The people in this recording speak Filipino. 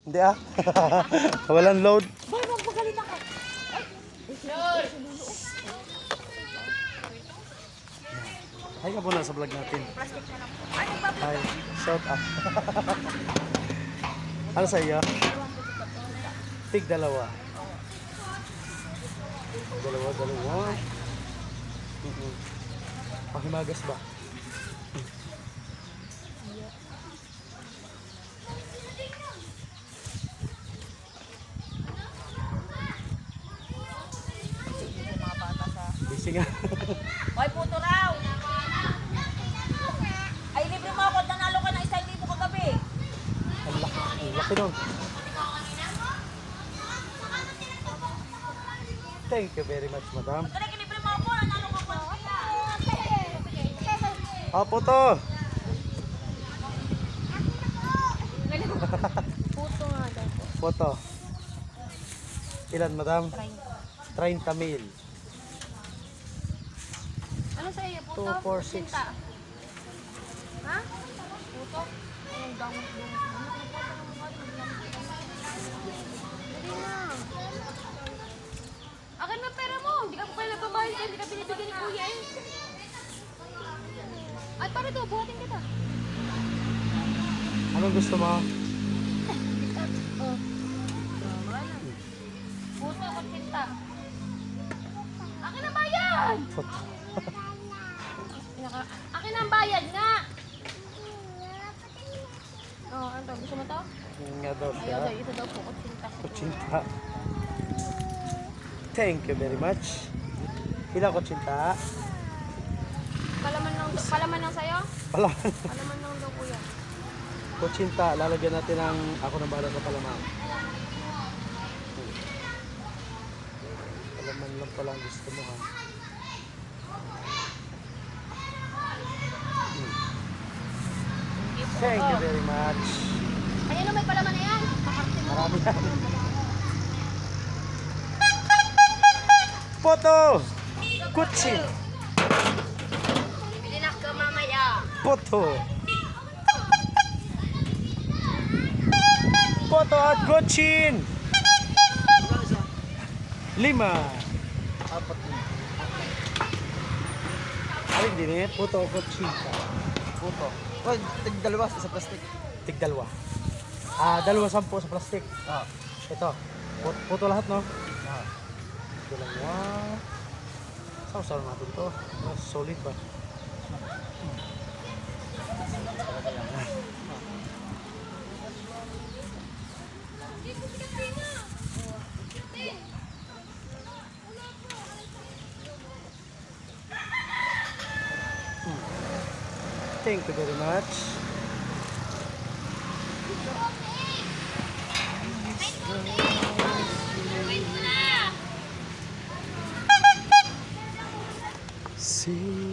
Hindi ah. Walang load. Boy, magpagalit ako. Hi ka muna sa vlog natin. Plastic na lang po. Ay, nagbablog. Hi. Shout out. Ano sa iyo? Tig dalawa. Dalawa. Pahimagas ba? Mga bata sa... Busy nga. Hoy, puto raw! Ay, libre mo ako. Nanalo ka ng 1,000 kagabi. Ang laki nun. Thank you very much, madam. Kaya libre mo ako. Nanalo ka pa. Apo to. Puto nga daw po. Foto. Ilan, madam? 30. 30 mil. Ano sa iyo? Puto? 2, 4, 6. Sinta. Ha? Puto? Anong dangos mo? Hindi na. Akin na pera mo. Hindi ka pa pala babayad. Hindi ka binibigyan ni kuya eh. At para ito, buhatin kita. Anong gusto mo? Oh. Puto, konsinta. Akin ang bayad! Foto. Akin ang bayad nga! Oh, ano to? Gusto mo to? Nga daw Ayaw siya. daw, ito daw po, konsinta. Kutsinta. Thank you very much. Ilang kutsinta? Palaman lang sa'yo? Palaman. Palaman lang daw kuya. Kutsinta. Lalagyan natin ng ako ng bahala sa palaman. Palaman lang pala ang gusto mo ha. Thank you very much. Ay, ano may palaman na yan? Makarte mo. Marami yan. Foto! Kutsin! Bili na ka mamaya. Foto! Foto at kutsin! 5. 4. Alin din eh? Foto at kutsin. Puto. Oy, tig-dalawa sa plastic. Tig dalawa. Ah, 2 sampo sa plastic. Ah. Ito. Foto lahat no? Ah. Dalawa. Sausaw natin to. Solid ba? Thank you very much. See